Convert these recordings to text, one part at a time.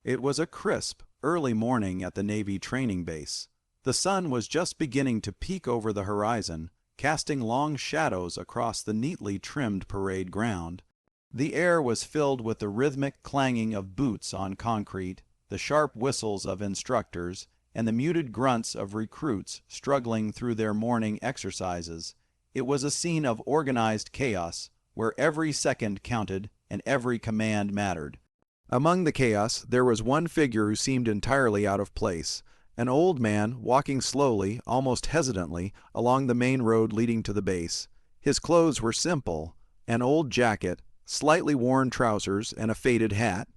It was a crisp, early morning at the Navy training base. The sun was just beginning to peek over the horizon, casting long shadows across the neatly trimmed parade ground. The air was filled with the rhythmic clanging of boots on concrete, the sharp whistles of instructors, and the muted grunts of recruits struggling through their morning exercises. It was a scene of organized chaos, where every second counted and every command mattered. Among the chaos, there was one figure who seemed entirely out of place, an old man walking slowly, almost hesitantly, along the main road leading to the base. His clothes were simple, an old jacket, slightly worn trousers, and a faded hat.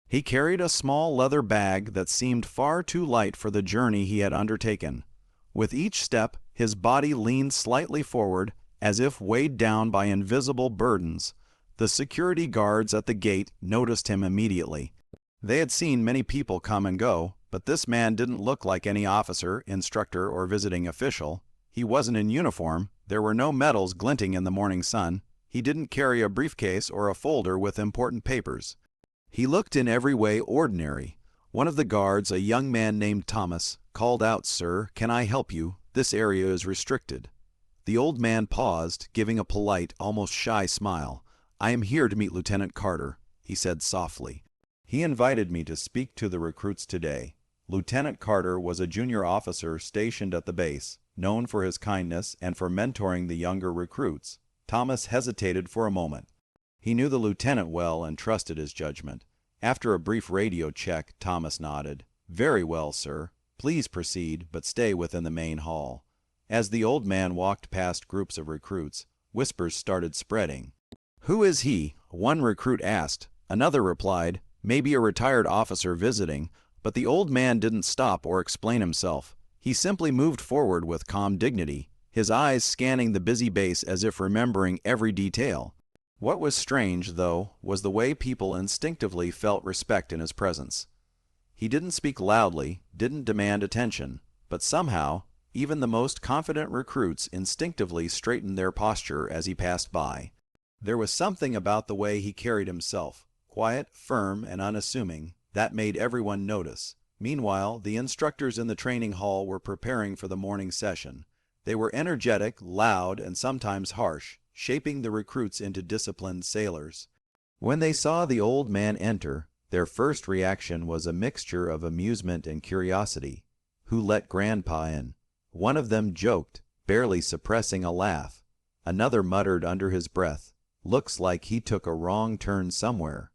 He carried a small leather bag that seemed far too light for the journey he had undertaken. With each step, his body leaned slightly forward, as if weighed down by invisible burdens. The security guards at the gate noticed him immediately. They had seen many people come and go, but this man didn't look like any officer, instructor, or visiting official. He wasn't in uniform, there were no medals glinting in the morning sun, he didn't carry a briefcase or a folder with important papers. He looked in every way ordinary. One of the guards, a young man named Thomas, called out, "Sir, can I help you? This area is restricted." The old man paused, giving a polite, almost shy smile. "I am here to meet Lieutenant Carter," he said softly. "He invited me to speak to the recruits today." Lieutenant Carter was a junior officer stationed at the base, known for his kindness and for mentoring the younger recruits. Thomas hesitated for a moment. He knew the lieutenant well and trusted his judgment. After a brief radio check, Thomas nodded. "Very well, sir. Please proceed, but stay within the main hall." As the old man walked past groups of recruits, whispers started spreading. "Who is he?" one recruit asked. Another replied, "Maybe a retired officer visiting," but the old man didn't stop or explain himself. He simply moved forward with calm dignity, his eyes scanning the busy base as if remembering every detail. What was strange, though, was the way people instinctively felt respect in his presence. He didn't speak loudly, didn't demand attention, but somehow, even the most confident recruits instinctively straightened their posture as he passed by. There was something about the way he carried himself, quiet, firm, and unassuming, that made everyone notice. Meanwhile, the instructors in the training hall were preparing for the morning session. They were energetic, loud, and sometimes harsh, shaping the recruits into disciplined sailors. When they saw the old man enter, their first reaction was a mixture of amusement and curiosity. Who let Grandpa in? One of them joked, barely suppressing a laugh. Another muttered under his breath, "Looks like he took a wrong turn somewhere."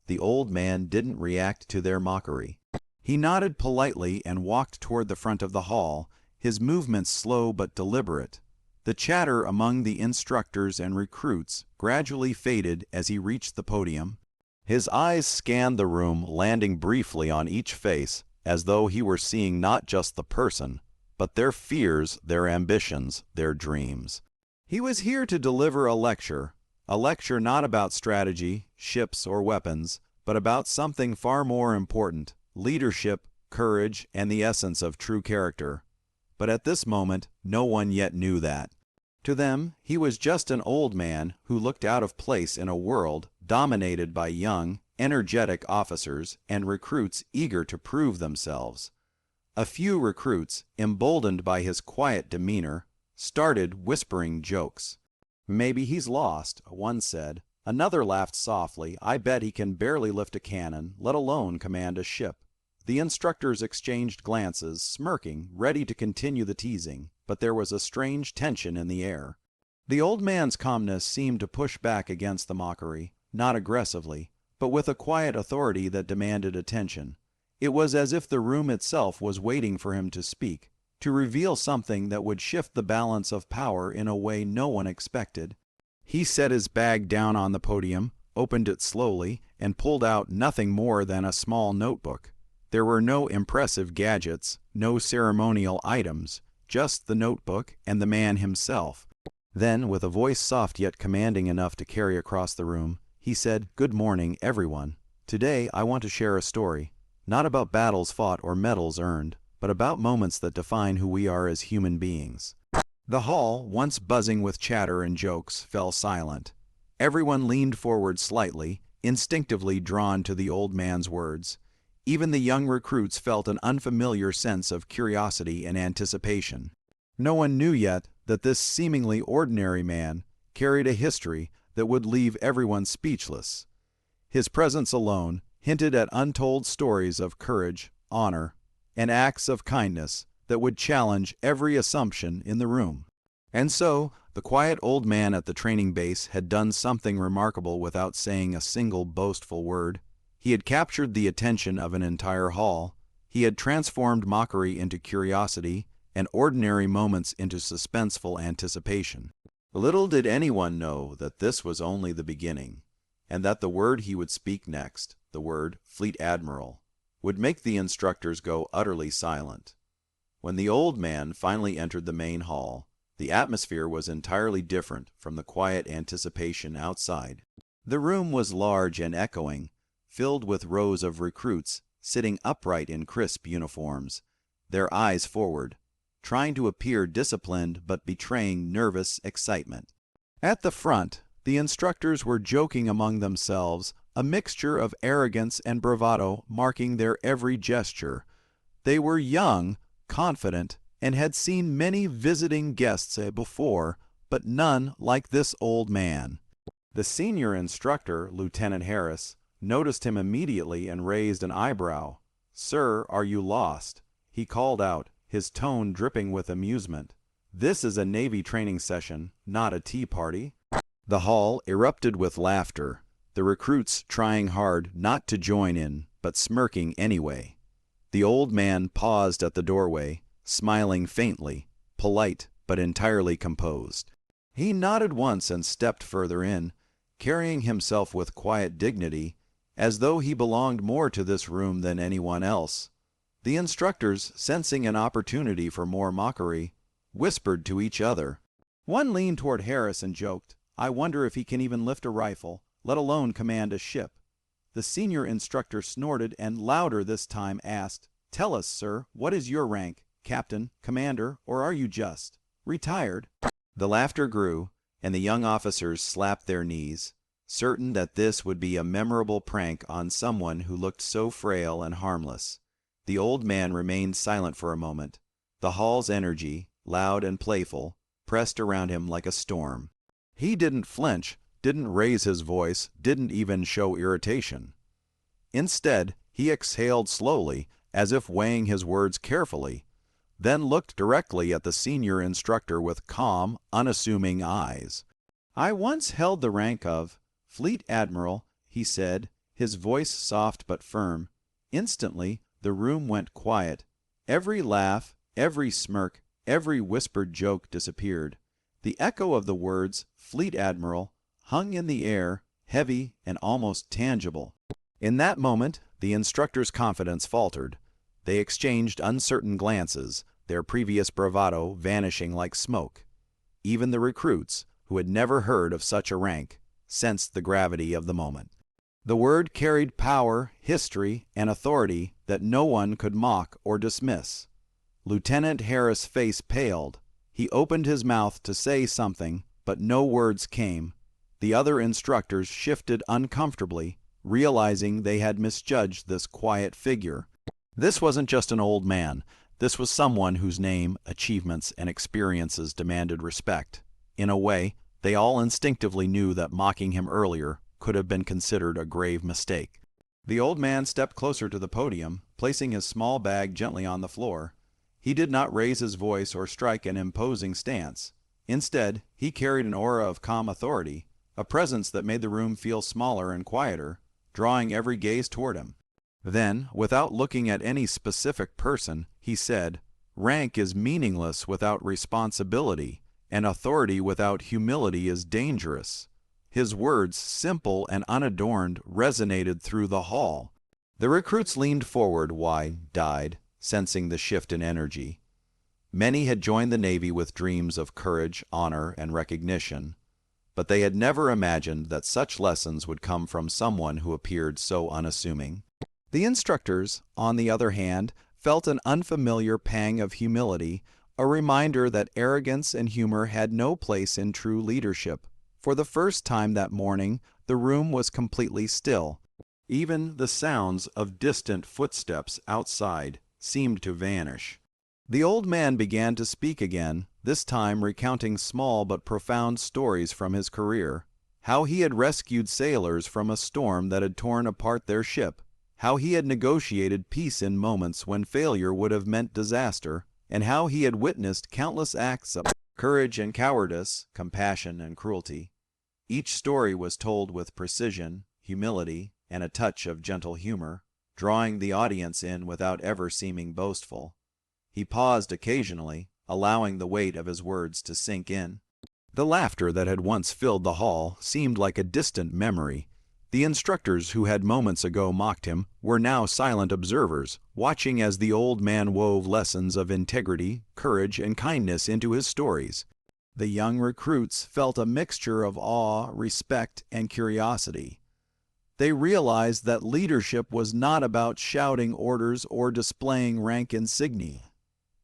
The old man didn't react to their mockery. He nodded politely and walked toward the front of the hall, his movements slow but deliberate. The chatter among the instructors and recruits gradually faded as he reached the podium. His eyes scanned the room, landing briefly on each face, as though he were seeing not just the person, but their fears, their ambitions, their dreams. He was here to deliver a lecture not about strategy, ships, or weapons, but about something far more important: leadership, courage, and the essence of true character. But at this moment, no one yet knew that. To them, he was just an old man who looked out of place in a world dominated by young, energetic officers and recruits eager to prove themselves. A few recruits, emboldened by his quiet demeanor, started whispering jokes. "Maybe he's lost," one said. Another laughed softly. "I bet he can barely lift a cannon, let alone command a ship." The instructors exchanged glances, smirking, ready to continue the teasing, but there was a strange tension in the air. The old man's calmness seemed to push back against the mockery, not aggressively, but with a quiet authority that demanded attention. It was as if the room itself was waiting for him to speak, to reveal something that would shift the balance of power in a way no one expected. He set his bag down on the podium, opened it slowly, and pulled out nothing more than a small notebook. There were no impressive gadgets, no ceremonial items, just the notebook and the man himself. Then, with a voice soft yet commanding enough to carry across the room, he said, "Good morning, everyone. Today I want to share a story, not about battles fought or medals earned, but about moments that define who we are as human beings." The hall, once buzzing with chatter and jokes, fell silent. Everyone leaned forward slightly, instinctively drawn to the old man's words. Even the young recruits felt an unfamiliar sense of curiosity and anticipation. No one knew yet that this seemingly ordinary man carried a history that would leave everyone speechless. His presence alone hinted at untold stories of courage, honor, and acts of kindness that would challenge every assumption in the room. And so, the quiet old man at the training base had done something remarkable without saying a single boastful word. He had captured the attention of an entire hall. He had transformed mockery into curiosity and ordinary moments into suspenseful anticipation. Little did anyone know that this was only the beginning, and that the word he would speak next, the word Fleet Admiral, would make the instructors go utterly silent. When the old man finally entered the main hall, the atmosphere was entirely different from the quiet anticipation outside. The room was large and echoing, filled with rows of recruits sitting upright in crisp uniforms, their eyes forward, trying to appear disciplined but betraying nervous excitement. At the front, the instructors were joking among themselves, a mixture of arrogance and bravado marking their every gesture. They were young, confident, and had seen many visiting guests before, but none like this old man. The senior instructor, Lieutenant Harris, noticed him immediately and raised an eyebrow. "Sir, are you lost?" he called out, his tone dripping with amusement. "This is a Navy training session, not a tea party." The hall erupted with laughter, the recruits trying hard not to join in, but smirking anyway. The old man paused at the doorway, smiling faintly, polite but entirely composed. He nodded once and stepped further in, carrying himself with quiet dignity, as though he belonged more to this room than anyone else. The instructors, sensing an opportunity for more mockery, whispered to each other. One leaned toward Harris and joked, "I wonder if he can even lift a rifle, let alone command a ship." The senior instructor snorted and louder this time asked, "Tell us, sir, what is your rank? Captain, commander, or are you just retired?" The laughter grew, and the young officers slapped their knees, certain that this would be a memorable prank on someone who looked so frail and harmless. The old man remained silent for a moment. The hall's energy, loud and playful, pressed around him like a storm. He didn't flinch, didn't raise his voice, didn't even show irritation. Instead, he exhaled slowly, as if weighing his words carefully, then looked directly at the senior instructor with calm, unassuming eyes. "I once held the rank of Fleet Admiral," he said, his voice soft but firm. Instantly, the room went quiet. Every laugh, every smirk, every whispered joke disappeared. The echo of the words, "Fleet Admiral," hung in the air, heavy and almost tangible. In that moment, the instructors' confidence faltered. They exchanged uncertain glances, their previous bravado vanishing like smoke. Even the recruits, who had never heard of such a rank, sensed the gravity of the moment. The word carried power, history, and authority that no one could mock or dismiss. Lieutenant Harris' face paled. He opened his mouth to say something, but no words came. The other instructors shifted uncomfortably, realizing they had misjudged this quiet figure. This wasn't just an old man. This was someone whose name, achievements, and experiences demanded respect. In a way, they all instinctively knew that mocking him earlier could have been considered a grave mistake. The old man stepped closer to the podium, placing his small bag gently on the floor. He did not raise his voice or strike an imposing stance. Instead, he carried an aura of calm authority, a presence that made the room feel smaller and quieter, drawing every gaze toward him. Then, without looking at any specific person, he said, "Rank is meaningless without responsibility, and authority without humility is dangerous." His words, simple and unadorned, resonated through the hall. The recruits leaned forward, wide-eyed, sensing the shift in energy. Many had joined the Navy with dreams of courage, honor, and recognition, but they had never imagined that such lessons would come from someone who appeared so unassuming. The instructors, on the other hand, felt an unfamiliar pang of humility, a reminder that arrogance and humor had no place in true leadership. For the first time that morning, the room was completely still. Even the sounds of distant footsteps outside seemed to vanish. The old man began to speak again, this time recounting small but profound stories from his career. How he had rescued sailors from a storm that had torn apart their ship, how he had negotiated peace in moments when failure would have meant disaster, and how he had witnessed countless acts of courage and cowardice, compassion and cruelty. Each story was told with precision, humility, and a touch of gentle humor, drawing the audience in without ever seeming boastful. He paused occasionally, allowing the weight of his words to sink in. The laughter that had once filled the hall seemed like a distant memory. The instructors who had moments ago mocked him were now silent observers, watching as the old man wove lessons of integrity, courage, and kindness into his stories. The young recruits felt a mixture of awe, respect, and curiosity. They realized that leadership was not about shouting orders or displaying rank insignia.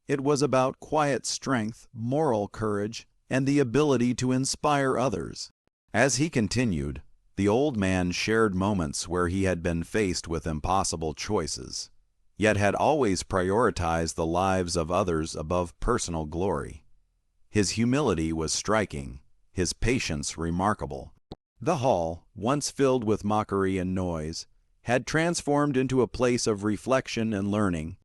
It was about quiet strength, moral courage, and the ability to inspire others. As he continued, the old man shared moments where he had been faced with impossible choices, yet had always prioritized the lives of others above personal glory. His humility was striking, his patience remarkable. The hall, once filled with mockery and noise, had transformed into a place of reflection and learning.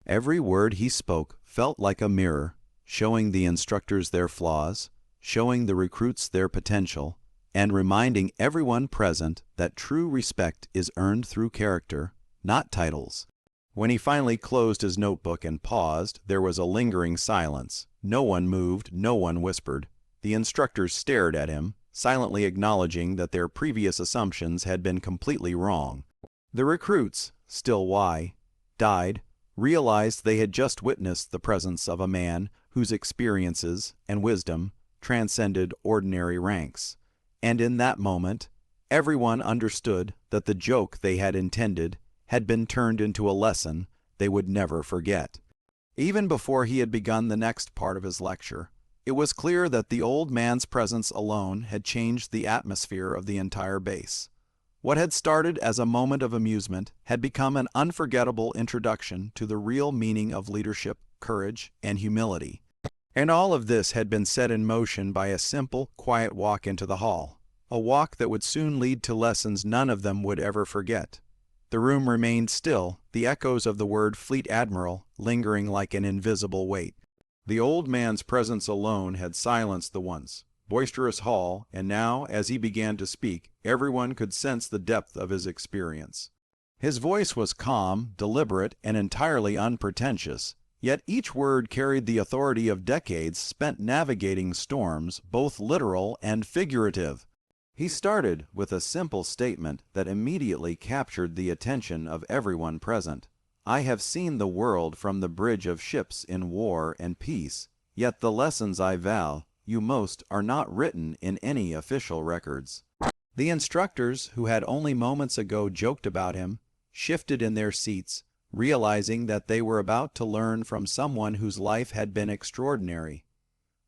Every word he spoke felt like a mirror, showing the instructors their flaws, showing the recruits their potential, and reminding everyone present that true respect is earned through character, not titles. When he finally closed his notebook and paused, there was a lingering silence. No one moved, no one whispered. The instructors stared at him, silently acknowledging that their previous assumptions had been completely wrong. The recruits, still wide-eyed, realized they had just witnessed the presence of a man whose experiences and wisdom transcended ordinary ranks. And in that moment, everyone understood that the joke they had intended had been turned into a lesson they would never forget. Even before he had begun the next part of his lecture, it was clear that the old man's presence alone had changed the atmosphere of the entire base. What had started as a moment of amusement had become an unforgettable introduction to the real meaning of leadership, courage, and humility. And all of this had been set in motion by a simple, quiet walk into the hall, a walk that would soon lead to lessons none of them would ever forget. The room remained still, the echoes of the word Fleet Admiral lingering like an invisible weight. The old man's presence alone had silenced the once boisterous hall, and now, as he began to speak, everyone could sense the depth of his experience. His voice was calm, deliberate, and entirely unpretentious, yet each word carried the authority of decades spent navigating storms, both literal and figurative. He started with a simple statement that immediately captured the attention of everyone present. I have seen the world from the bridge of ships in war and peace, yet the lessons I value most are not written in any official records. The instructors, who had only moments ago joked about him, shifted in their seats, realizing that they were about to learn from someone whose life had been extraordinary.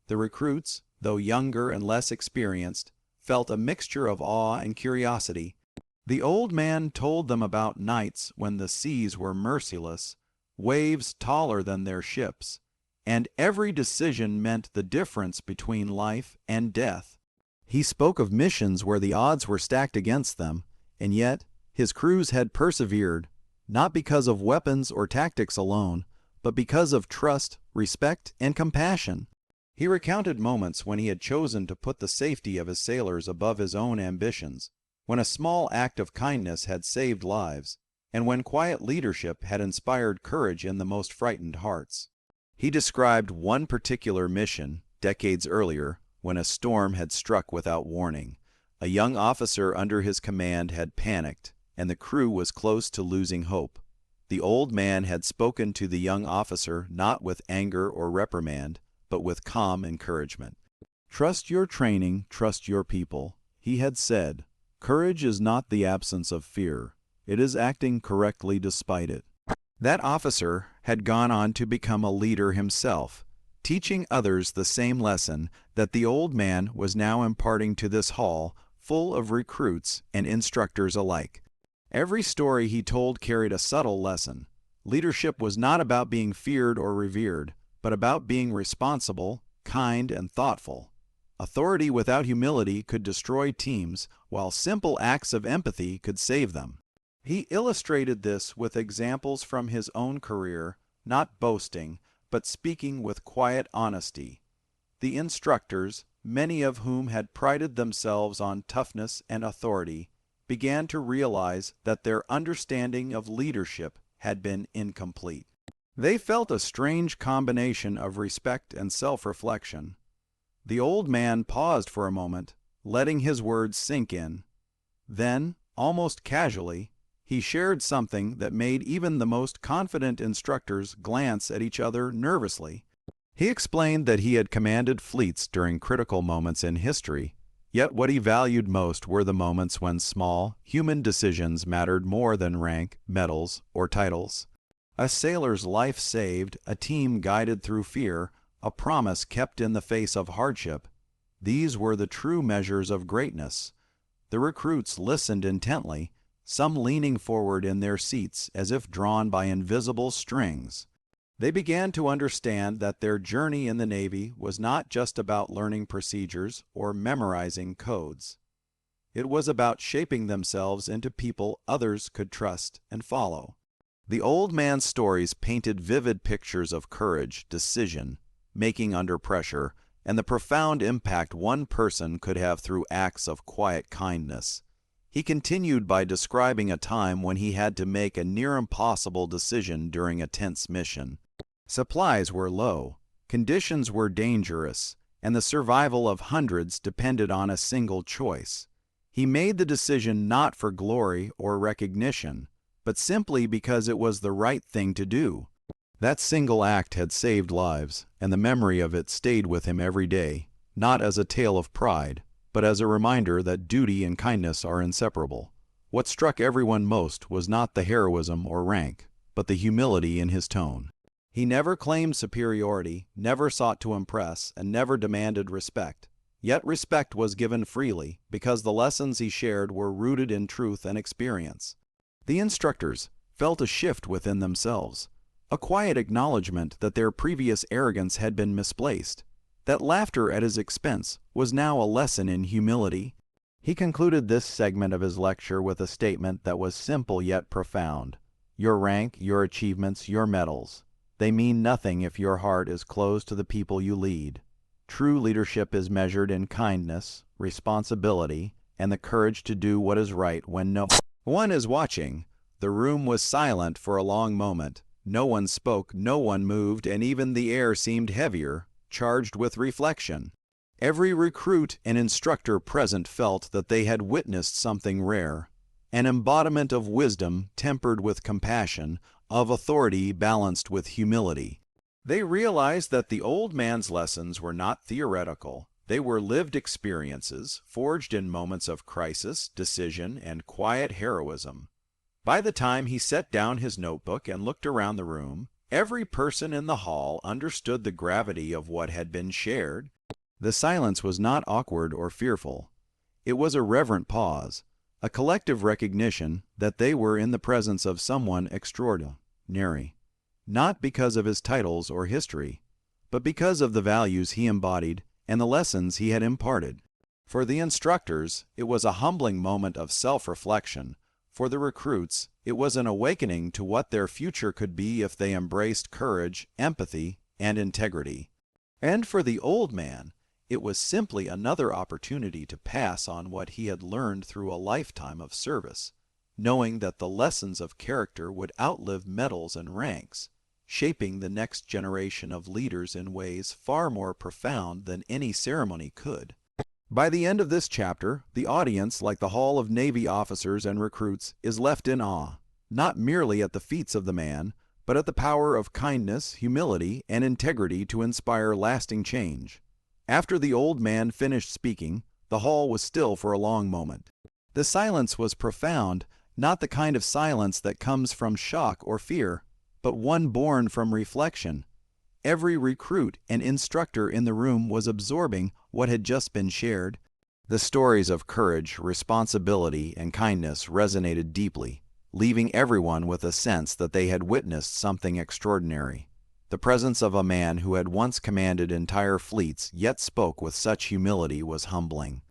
The recruits, though younger and less experienced, felt a mixture of awe and curiosity. The old man told them about nights when the seas were merciless, waves taller than their ships, and every decision meant the difference between life and death. He spoke of missions where the odds were stacked against them, and yet his crews had persevered, not because of weapons or tactics alone, but because of trust, respect, and compassion. He recounted moments when he had chosen to put the safety of his sailors above his own ambitions, when a small act of kindness had saved lives, and when quiet leadership had inspired courage in the most frightened hearts. He described one particular mission, decades earlier, when a storm had struck without warning. A young officer under his command had panicked, and the crew was close to losing hope. The old man had spoken to the young officer not with anger or reprimand, but with calm encouragement. Trust your training, trust your people, he had said. Courage is not the absence of fear. It is acting correctly despite it. That officer had gone on to become a leader himself, teaching others the same lesson that the old man was now imparting to this hall full of recruits and instructors alike. Every story he told carried a subtle lesson. Leadership was not about being feared or revered, but about being responsible, kind, and thoughtful. Authority without humility could destroy teams, while simple acts of empathy could save them. He illustrated this with examples from his own career, not boasting, but speaking with quiet honesty. The instructors, many of whom had prided themselves on toughness and authority, began to realize that their understanding of leadership had been incomplete. They felt a strange combination of respect and self-reflection. The old man paused for a moment, letting his words sink in. Then, almost casually, he shared something that made even the most confident instructors glance at each other nervously. He explained that he had commanded fleets during critical moments in history, yet what he valued most were the moments when small, human decisions mattered more than rank, medals, or titles. A sailor's life saved, a team guided through fear, a promise kept in the face of hardship. These were the true measures of greatness. The recruits listened intently, some leaning forward in their seats as if drawn by invisible strings. They began to understand that their journey in the Navy was not just about learning procedures or memorizing codes. It was about shaping themselves into people others could trust and follow. The old man's stories painted vivid pictures of courage, decision, making under pressure, and the profound impact one person could have through acts of quiet kindness. He continued by describing a time when he had to make a near-impossible decision during a tense mission. Supplies were low, conditions were dangerous, and the survival of hundreds depended on a single choice. He made the decision not for glory or recognition, but simply because it was the right thing to do. That single act had saved lives, and the memory of it stayed with him every day, not as a tale of pride, but as a reminder that duty and kindness are inseparable. What struck everyone most was not the heroism or rank, but the humility in his tone. He never claimed superiority, never sought to impress, and never demanded respect. Yet respect was given freely, because the lessons he shared were rooted in truth and experience. The instructors felt a shift within themselves, a quiet acknowledgement that their previous arrogance had been misplaced, that laughter at his expense was now a lesson in humility. He concluded this segment of his lecture with a statement that was simple yet profound. Your rank, your achievements, your medals, they mean nothing if your heart is closed to the people you lead. True leadership is measured in kindness, responsibility, and the courage to do what is right when no one is watching. The room was silent for a long moment. No one spoke, no one moved, and even the air seemed heavier, charged with reflection. Every recruit and instructor present felt that they had witnessed something rare, an embodiment of wisdom tempered with compassion, of authority balanced with humility. They realized that the old man's lessons were not theoretical. They were lived experiences, forged in moments of crisis, decision, and quiet heroism. By the time he set down his notebook and looked around the room, every person in the hall understood the gravity of what had been shared. The silence was not awkward or fearful. It was a reverent pause, a collective recognition that they were in the presence of someone extraordinary, not because of his titles or history, but because of the values he embodied and the lessons he had imparted. For the instructors, it was a humbling moment of self-reflection. For the recruits, it was an awakening to what their future could be if they embraced courage, empathy, and integrity. And for the old man, it was simply another opportunity to pass on what he had learned through a lifetime of service, knowing that the lessons of character would outlive medals and ranks, shaping the next generation of leaders in ways far more profound than any ceremony could. By the end of this chapter, the audience, like the Hall of Navy officers and recruits, is left in awe, not merely at the feats of the man, but at the power of kindness, humility, and integrity to inspire lasting change. After the old man finished speaking, the hall was still for a long moment. The silence was profound, not the kind of silence that comes from shock or fear, but one born from reflection. Every recruit and instructor in the room was absorbing what had just been shared. The stories of courage, responsibility, and kindness resonated deeply, leaving everyone with a sense that they had witnessed something extraordinary. The presence of a man who had once commanded entire fleets yet spoke with such humility was humbling.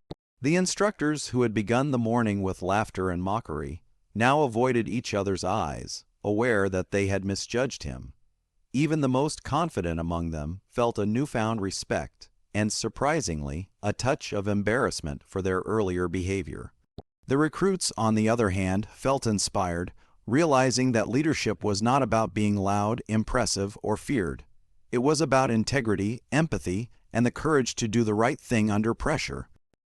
The instructors, who had begun the morning with laughter and mockery, now avoided each other's eyes, aware that they had misjudged him. Even the most confident among them felt a newfound respect and, surprisingly, a touch of embarrassment for their earlier behavior. The recruits, on the other hand, felt inspired, realizing that leadership was not about being loud, impressive, or feared. It was about integrity, empathy, and the courage to do the right thing under pressure.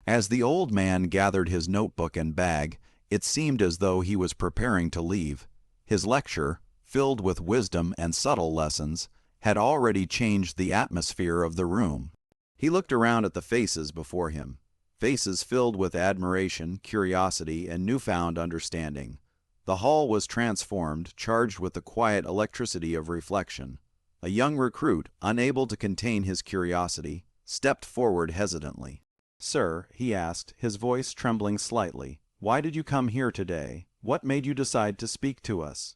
As the old man gathered his notebook and bag, it seemed as though he was preparing to leave. His lecture, filled with wisdom and subtle lessons, had already changed the atmosphere of the room. He looked around at the faces before him, faces filled with admiration, curiosity, and newfound understanding. The hall was transformed, charged with the quiet electricity of reflection. A young recruit, unable to contain his curiosity, stepped forward hesitantly. "Sir," he asked, his voice trembling slightly, "why did you come here today? What made you decide to speak to us?"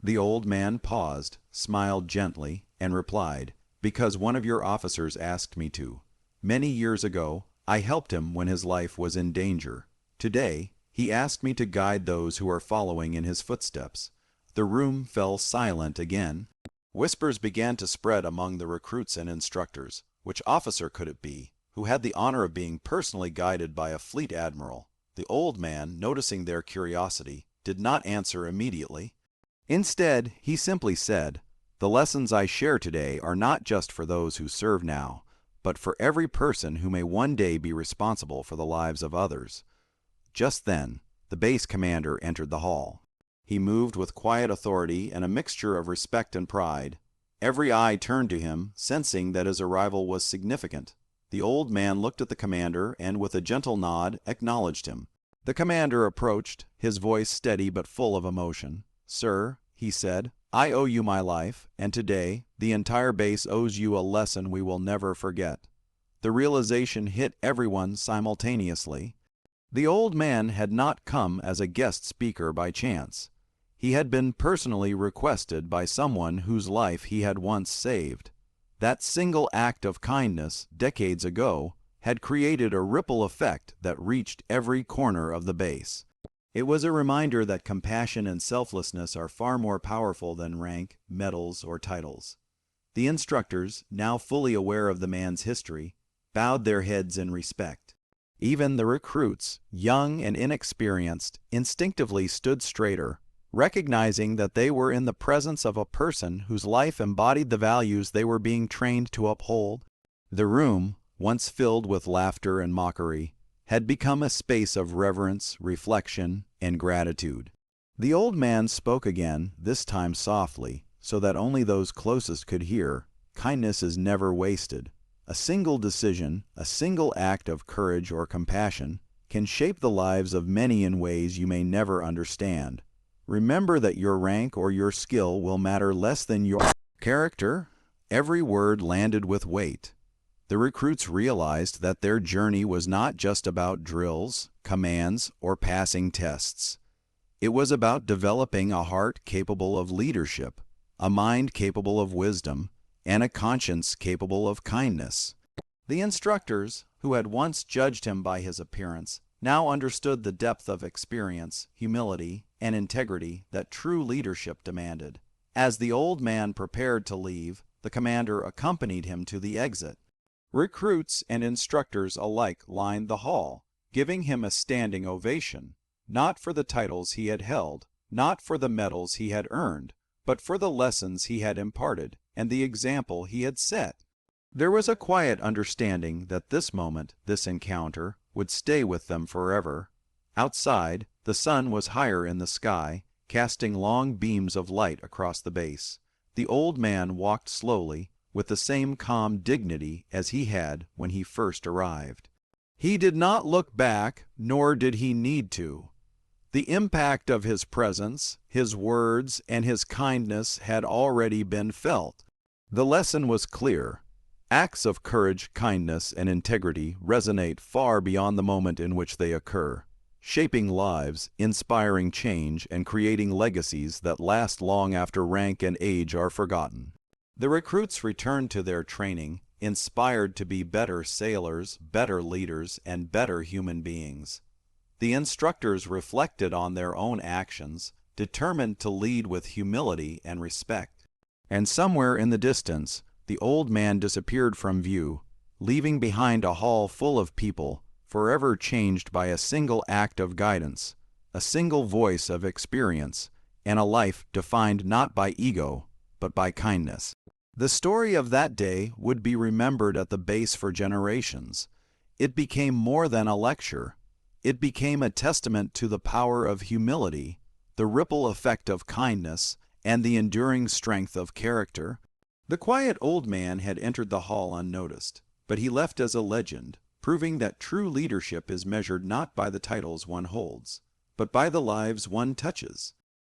The old man paused, smiled gently, and replied, "Because one of your officers asked me to. Many years ago, I helped him when his life was in danger. Today, he asked me to guide those who are following in his footsteps." The room fell silent again. Whispers began to spread among the recruits and instructors. Which officer could it be, who had the honor of being personally guided by a Fleet Admiral? The old man, noticing their curiosity, did not answer immediately. Instead, he simply said, "The lessons I share today are not just for those who serve now, but for every person who may one day be responsible for the lives of others." Just then, the base commander entered the hall. He moved with quiet authority and a mixture of respect and pride. Every eye turned to him, sensing that his arrival was significant. The old man looked at the commander and, with a gentle nod, acknowledged him. The commander approached, his voice steady but full of emotion. "Sir," he said, "I owe you my life, and today the entire base owes you a lesson we will never forget." The realization hit everyone simultaneously. The old man had not come as a guest speaker by chance. He had been personally requested by someone whose life he had once saved. That single act of kindness, decades ago, had created a ripple effect that reached every corner of the base. It was a reminder that compassion and selflessness are far more powerful than rank, medals, or titles. The instructors, now fully aware of the man's history, bowed their heads in respect. Even the recruits, young and inexperienced, instinctively stood straighter, recognizing that they were in the presence of a person whose life embodied the values they were being trained to uphold. The room, once filled with laughter and mockery, had become a space of reverence, reflection, and gratitude. The old man spoke again, this time softly, so that only those closest could hear. "Kindness is never wasted. A single decision, a single act of courage or compassion, can shape the lives of many in ways you may never understand. Remember that your rank or your skill will matter less than your character." Every word landed with weight. The recruits realized that their journey was not just about drills, commands, or passing tests. It was about developing a heart capable of leadership, a mind capable of wisdom, and a conscience capable of kindness. The instructors, who had once judged him by his appearance, now understood the depth of experience, humility, and integrity that true leadership demanded. As the old man prepared to leave, the commander accompanied him to the exit. Recruits and instructors alike lined the hall, giving him a standing ovation, not for the titles he had held, not for the medals he had earned, but for the lessons he had imparted and the example he had set. There was a quiet understanding that this moment, this encounter, would stay with them forever. Outside, the sun was higher in the sky, casting long beams of light across the base. The old man walked slowly, with the same calm dignity as he had when he first arrived. He did not look back, nor did he need to. The impact of his presence, his words, and his kindness had already been felt. The lesson was clear. Acts of courage, kindness, and integrity resonate far beyond the moment in which they occur, shaping lives, inspiring change, and creating legacies that last long after rank and age are forgotten. The recruits returned to their training, inspired to be better sailors, better leaders, and better human beings. The instructors reflected on their own actions, determined to lead with humility and respect. And somewhere in the distance, the old man disappeared from view, leaving behind a hall full of people, forever changed by a single act of guidance, a single voice of experience, and a life defined not by ego, but by kindness. The story of that day would be remembered at the base for generations. It became more than a lecture. It became a testament to the power of humility, the ripple effect of kindness, and the enduring strength of character. The quiet old man had entered the hall unnoticed, but he left as a legend, proving that true leadership is measured not by the titles one holds, but by the lives one touches.